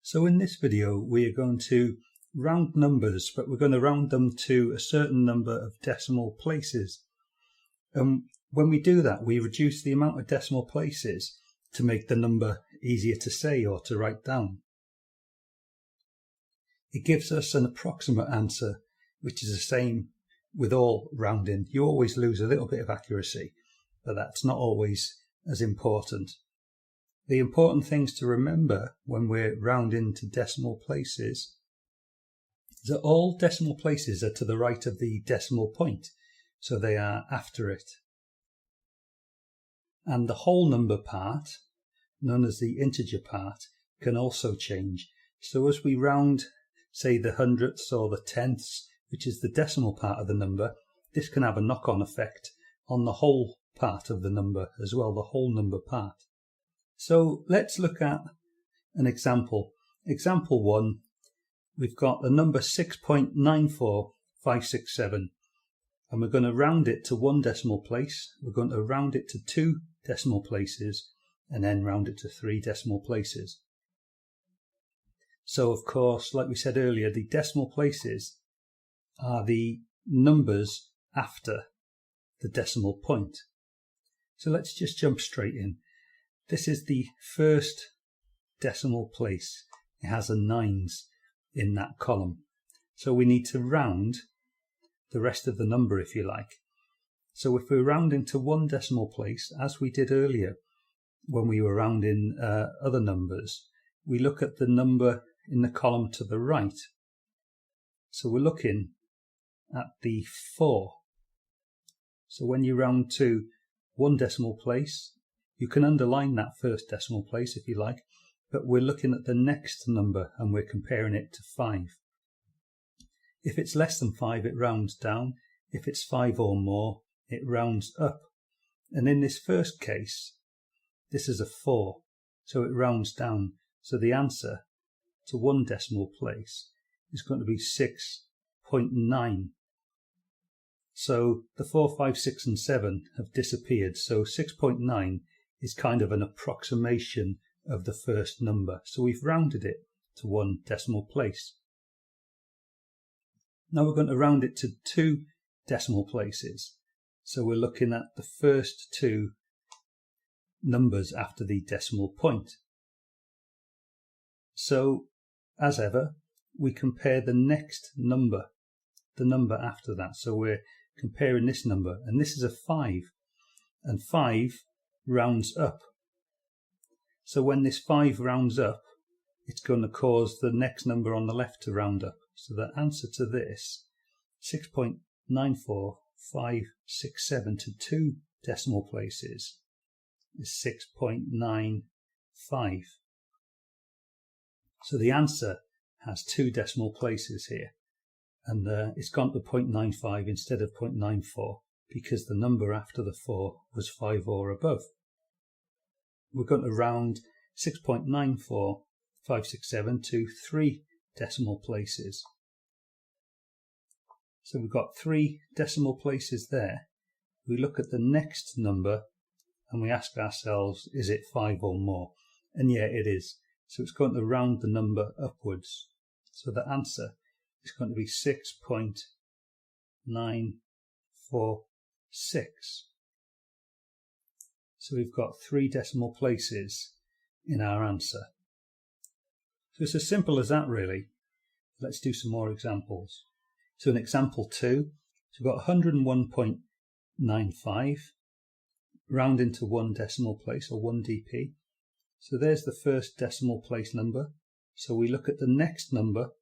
So in this video we are going to round numbers, but we're going to round them to a certain number of decimal places. When we do that, we reduce the amount of decimal places to make the number easier to say or to write down. It gives us an approximate answer, which is the same with all rounding. You always lose a little bit of accuracy, but that's not always as important. The important things to remember when we're rounding to decimal places is that all decimal places are to the right of the decimal point, so they are after it. And the whole number part, known as the integer part, can also change. So as we round, say, the hundredths or the tenths, which is the decimal part of the number, this can have a knock-on effect on the whole part of the number as well, the whole number part. So let's look at an example. Example 1, we've got the number 6.94567, and we're going to round it to one decimal place. We're going to round it to 2 decimal places and then round it to 3 decimal places. So of course, like we said earlier, the decimal places are the numbers after the decimal point. So let's just jump straight in. This is the first decimal place. It has a 9s in that column. So we need to round the rest of the number, if you like. So if we're rounding to one decimal place, as we did earlier when we were rounding other numbers, we look at the number in the column to the right. So we're looking at the 4. So when you round to one decimal place, you can underline that first decimal place if you like, but we're looking at the next number and we're comparing it to 5. If it's less than 5, it rounds down. If it's 5 or more, it rounds up. And in this first case, this is a 4, so it rounds down. So the answer to one decimal place is going to be 6.9. So the 4, 5, 6 and 7 have disappeared. So 6.9 is kind of an approximation of the first number. So we've rounded it to one decimal place. Now we're going to round it to 2 decimal places. So we're looking at the first 2 numbers after the decimal point. So as ever, we compare the next number, the number after that. So we're comparing this number, and this is a 5, and 5 rounds up. So when this 5 rounds up, it's going to cause the next number on the left to round up. So the answer to this, 6.94567 to 2 decimal places, is 6.95. So the answer has 2 decimal places here, and it's gone to 0.95 instead of 0.94 because the number after the 4 was 5 or above. We're going to round 6.94567 to 3 decimal places. So we've got 3 decimal places there. We look at the next number and we ask ourselves, is it 5 or more? And yeah, it is. So it's going to round the number upwards. So the answer is going to be 6.946. So we've got 3 decimal places in our answer. So it's as simple as that, really. Let's do some more examples. So in example 2, so we've got 101.95 rounding to 1 decimal place, or 1 dp. So there's the first decimal place number. So we look at the next number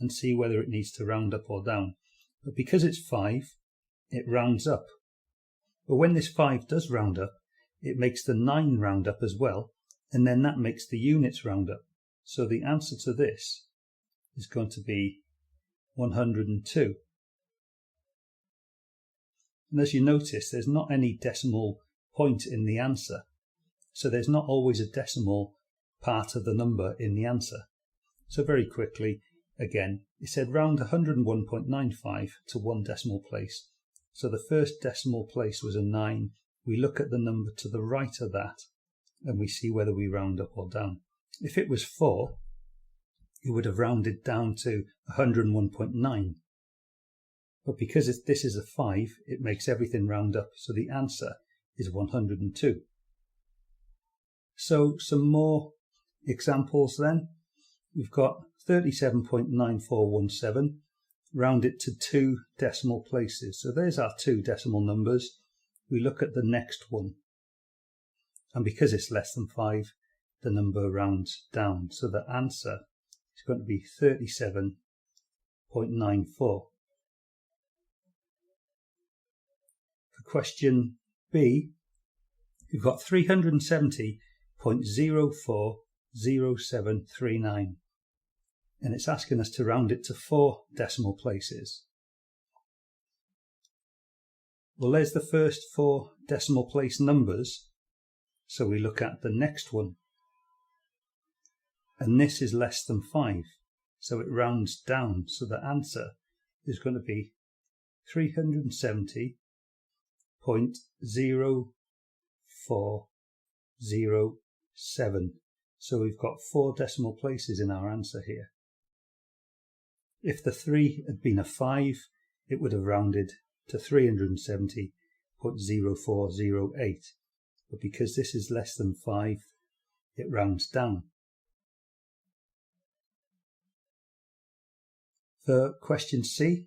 and see whether it needs to round up or down. But because it's 5, it rounds up. But when this 5 does round up, it makes the 9 round up as well, and then that makes the units round up. So the answer to this is going to be 102. And as you notice, there's not any decimal point in the answer. So there's not always a decimal part of the number in the answer. So very quickly, again, it said round 101.95 to 1 decimal place. So the first decimal place was a 9. We look at the number to the right of that and we see whether we round up or down. If it was 4, it would have rounded down to 101.9. But because this is a 5, it makes everything round up, so the answer is 102. So some more examples then. We've got 37.9417, round it to 2 decimal places. So there's our 2 decimal numbers. We look at the next one, and because it's less than 5, the number rounds down. So the answer is going to be 37.94. For question B, we've got 370.040739, and it's asking us to round it to 4 decimal places. Well, there's the first 4 decimal place numbers, so we look at the next one, and this is less than 5, so it rounds down, so the answer is going to be 370.0407. So we've got 4 decimal places in our answer here. If the 3 had been a 5, it would have rounded to 370.0408. But because this is less than 5, it rounds down. For question C,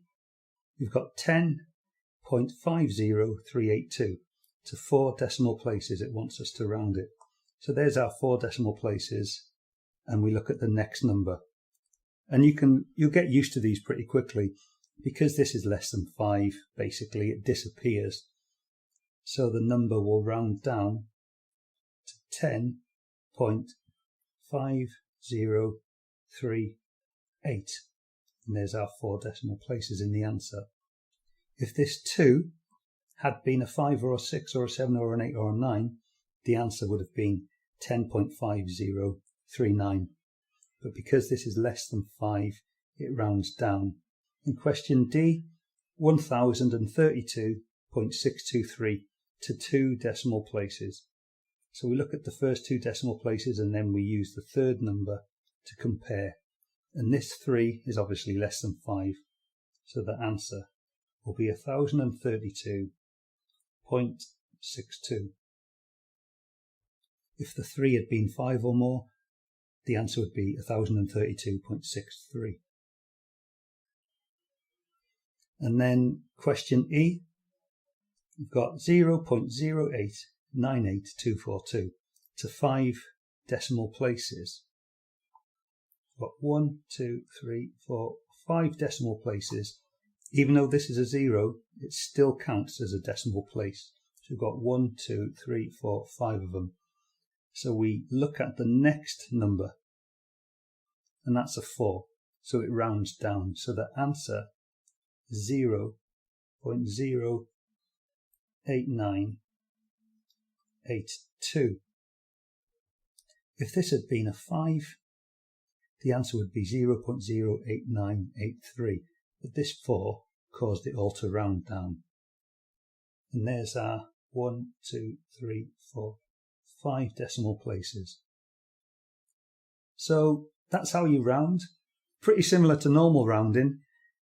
we've got 10.50382. To 4 decimal places, it wants us to round it. So there's our 4 decimal places, and we look at the next number. And you'll get used to these pretty quickly. Because this is less than 5, basically it disappears. So the number will round down to 10.5038. And there's our 4 decimal places in the answer. If this 2 had been a 5 or a 6 or a 7 or an 8 or a 9, the answer would have been 10.5039. But because this is less than 5, it rounds down. In question D, 1032.623 to 2 decimal places. So we look at the first 2 decimal places, and then we use the third number to compare. And this 3 is obviously less than 5, so the answer will be 1032.62. If the 3 had been 5 or more, the answer would be 1032.63. And then question E, we've got 0.0898242 to 5 decimal places. We've got 1, 2, 3, 4, 5 decimal places. Even though this is a 0, it still counts as a decimal place. So we've got 1, 2, 3, 4, 5 of them. So we look at the next number, and that's a 4. So it rounds down. So the answer is 0.08982. If this had been a 5, the answer would be 0.08983. But this 4 caused it all to round down. And there's our 1, 2, 3, 4, 5 decimal places. So that's how you round. Pretty similar to normal rounding,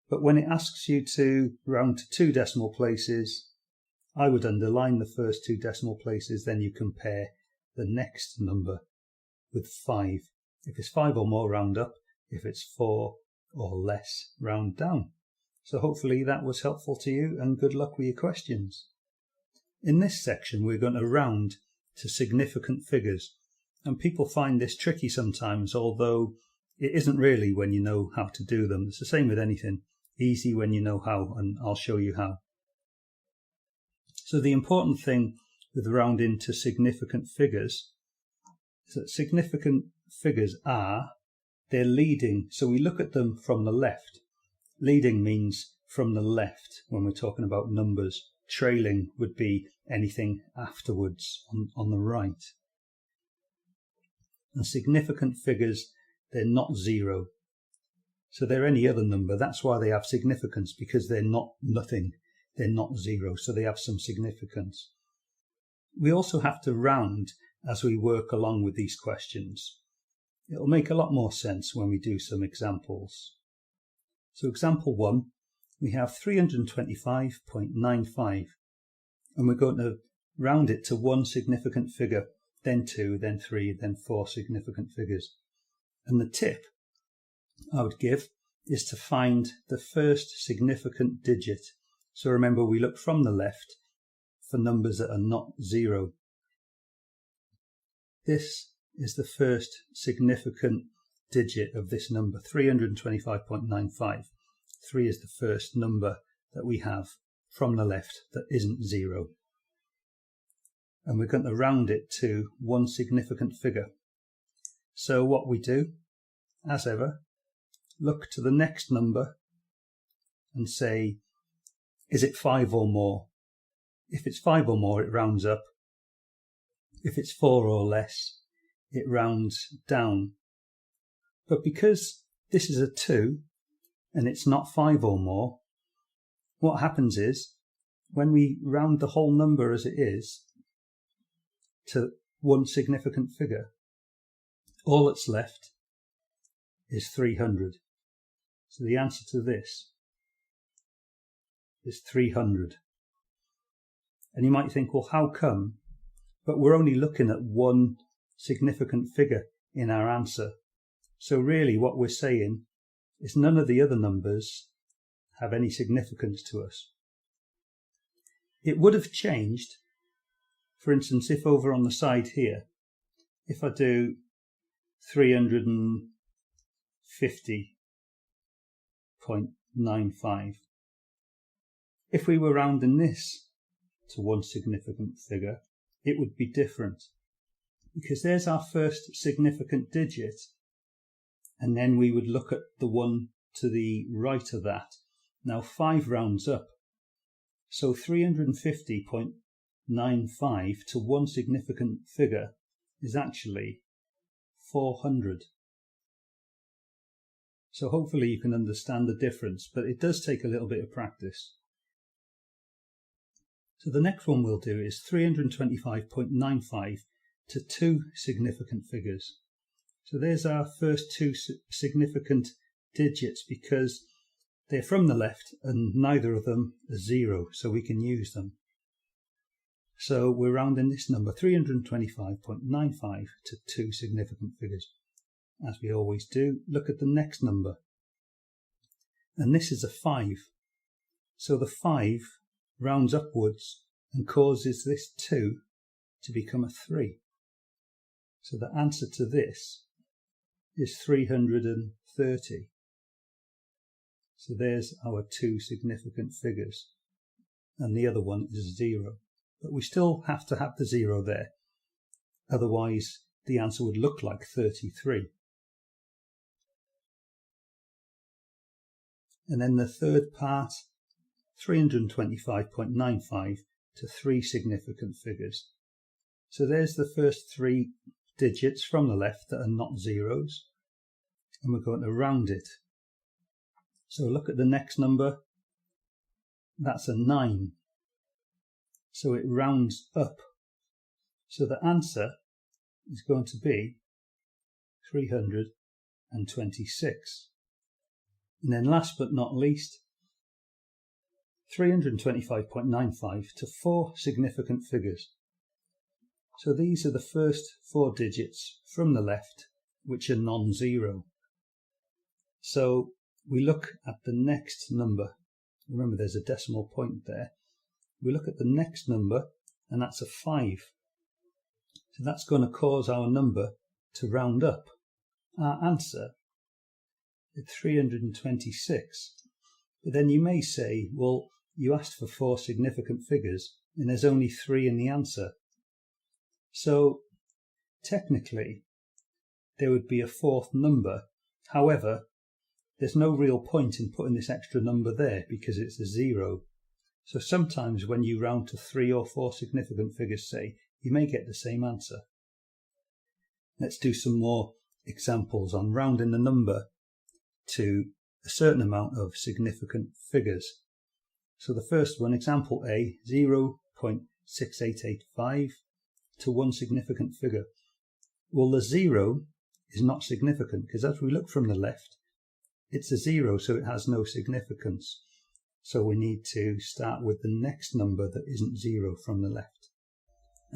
but when it asks you to round to 2 decimal places, I would underline the first 2 decimal places, then you compare the next number with 5. If it's 5 or more, round up. If it's 4 or less, round down. So hopefully that was helpful to you, and good luck with your questions. In this section, we're going to round to significant figures, and people find this tricky sometimes, although it isn't really when you know how to do them. It's the same with anything. Easy when you know how, and I'll show you how. So the important thing with rounding to significant figures is that significant figures they're leading. So we look at them from the left. Leading means from the left when we're talking about numbers. Trailing would be anything afterwards on the right. And significant figures, they're not 0. So they're any other number. That's why they have significance, because they're not nothing. They're not 0, so they have some significance. We also have to round as we work along with these questions. it'll make a lot more sense when we do some examples. So example 1, we have 325.95, and we're going to round it to one significant figure, then 2, then 3, then 4 significant figures. And the tip I would give is to find the first significant digit. So remember, we look from the left for numbers that are not 0. This is the first significant digit of this number, 325.95. 3 is the first number that we have from the left that isn't 0. And we're going to round it to one significant figure. So what we do, as ever, look to the next number and say, is it 5 or more? If it's 5 or more, it rounds up. If it's 4 or less, it rounds down. But because this is a 2 and it's not 5 or more, what happens is when we round the whole number as it is to one significant figure, all that's left is 300. So the answer to this is 300. And you might think, well, how come? But we're only looking at one significant figure in our answer. So really what we're saying is none of the other numbers have any significance to us. It would have changed, for instance, if over on the side here, if I do 350.95, if we were rounding this to one significant figure, it would be different, because there's our first significant digit, and then we would look at the one to the right of that. Now 5 rounds up, so 350.95 to one significant figure is actually 400. So hopefully you can understand the difference, but it does take a little bit of practice. So the next one we'll do is 325.95 to 2 significant figures. So there's our first 2 significant digits because they're from the left and neither of them are 0, so we can use them. So we're rounding this number 325.95 to 2 significant figures. As we always do, look at the next number. And this is a 5. So the 5 rounds upwards and causes this 2 to become a 3. So the answer to this is 330. So there's our 2 significant figures. And the other one is 0. But we still have to have the 0 there. Otherwise, the answer would look like 33. And then the third part, 325.95 to 3 significant figures. So there's the first 3 digits from the left that are not zeros, and we're going to round it. So look at the next number, that's a 9. So it rounds up. So the answer is going to be 326. And then last but not least, 325.95 to 4 significant figures. So these are the first 4 digits from the left, which are non-zero. So we look at the next number. Remember, there's a decimal point there. We look at the next number, and that's a 5. So that's going to cause our number to round up. Our answer is 326. But then you may say, well, you asked for 4 significant figures, and there's only 3 in the answer. So technically, there would be a 4th number. However, there's no real point in putting this extra number there because it's a 0. So sometimes when you round to 3 or 4 significant figures, say, you may get the same answer. Let's do some more examples on rounding the number to a certain amount of significant figures. So the first one, example A, 0.6885 to 1 significant figure. Well, the 0 is not significant, because as we look from the left, it's a 0, so it has no significance. So we need to start with the next number that isn't 0 from the left.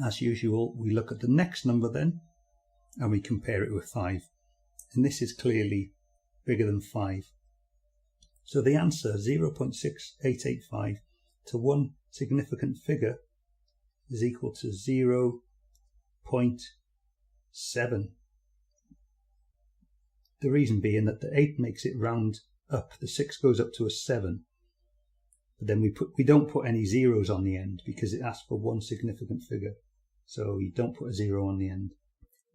As usual, we look at the next number then, and we compare it with 5. And this is clearly bigger than 5. So the answer, 0.6885 to one significant figure, is equal to 0.7. The reason being that the 8 makes it round up, the 6 goes up to a 7. But then we don't put any zeros on the end because it asks for one significant figure. So you don't put a 0 on the end.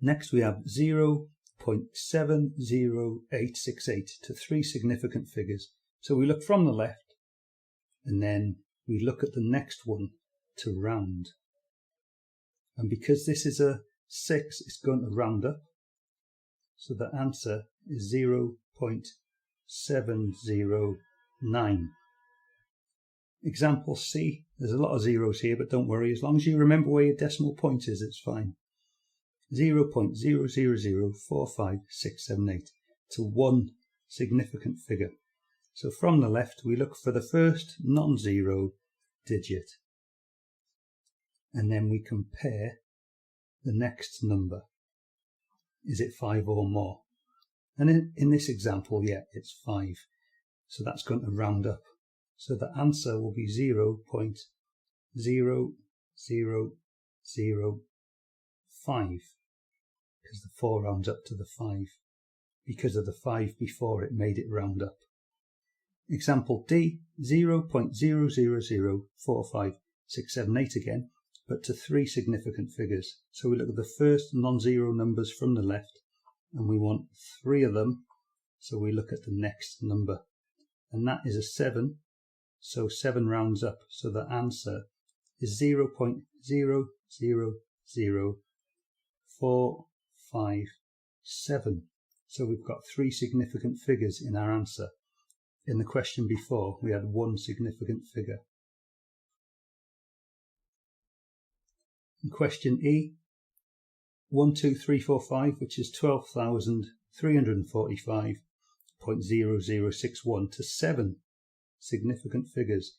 Next we have 0.70868 to three significant figures. So we look from the left and then we look at the next one to round. And because this is a 6, it's going to round up. So the answer is 0.709. Example C, there's a lot of zeros here, but don't worry, as long as you remember where your decimal point is, it's fine. 0.0004567 to one significant figure. So from the left, we look for the first non-zero digit. And then we compare the next number. Is it 5 or more? And in this example, yeah, it's 5. So that's going to round up. So the answer will be 0.0005, because the 4 rounds up to the 5. Because of the 5 before, it made it round up. Example D, 0.00045678 again, but to three significant figures. So we look at the first non-zero numbers from the left, and we want 3 of them. So we look at the next number, and that is a 7. So 7 rounds up. So the answer is 0.000457. So we've got 3 significant figures in our answer. In the question before, we had one significant figure. In question E, 12345, which is 12,345.0061 to 7 significant figures.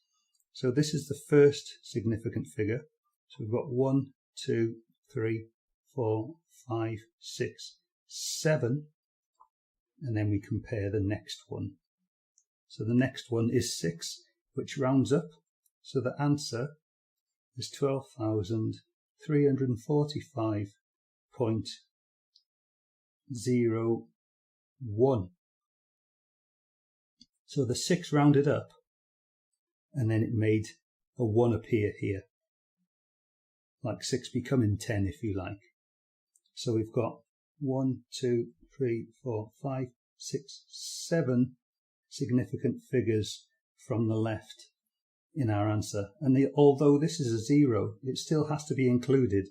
So this is the first significant figure. So we've got 1, 2, 3, 4, 5, 6, 7, and then we compare the next one. So the next one is 6, which rounds up. So the answer is 12,345.01. So the 6 rounded up, and then it made a 1 appear here, like 6 becoming 10 if you like. So we've got 1, 2, 3, 4, 5, 6, 7 significant figures from the left in our answer. And although this is a 0, it still has to be included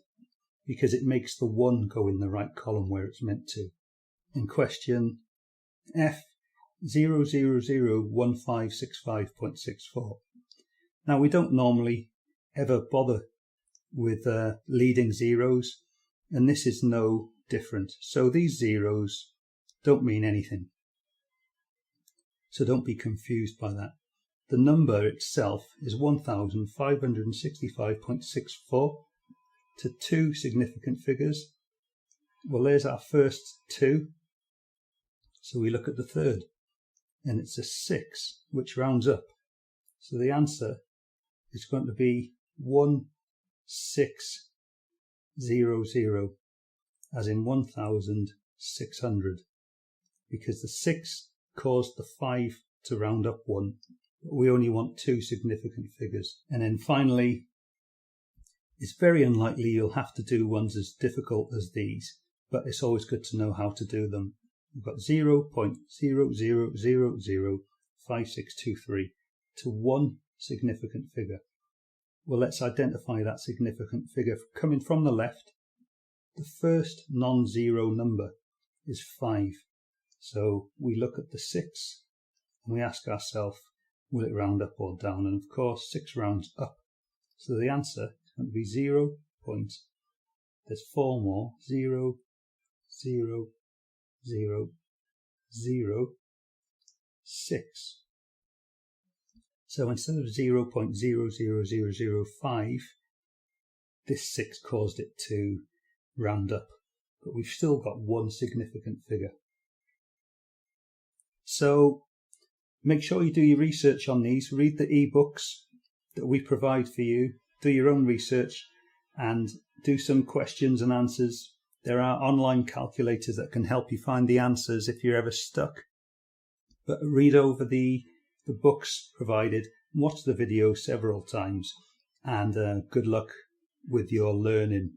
because it makes the 1 go in the right column where it's meant to. In question F, 0001565.64. Now we don't normally ever bother with leading zeros, and this is no different. So these zeros don't mean anything. So don't be confused by that. The number itself is 1565.64 to 2 significant figures. Well, there's our first 2. So we look at the third, and it's a 6, which rounds up. So the answer is going to be 1600, as in 1600, because the 6 caused the 5 to round up 1. But we only want 2 significant figures. And then finally, it's very unlikely you'll have to do ones as difficult as these, but it's always good to know how to do them. We've got 0.00005623 to 1 significant figure. Well, let's identify that significant figure. Coming from the left, the first non-zero number is 5. So we look at the 6 and we ask ourselves, will it round up or down? And of course, 6 rounds up. So the answer is going to be 0. There's 4 more. 0, 0, 0.006. So instead of 0.000005, this 6 caused it to round up, but we've still got one significant figure. So make sure you do your research on these, read the ebooks that we provide for you, do your own research and do some questions and answers. There are online calculators that can help you find the answers if you're ever stuck. But read over the books provided, watch the video several times, and good luck with your learning.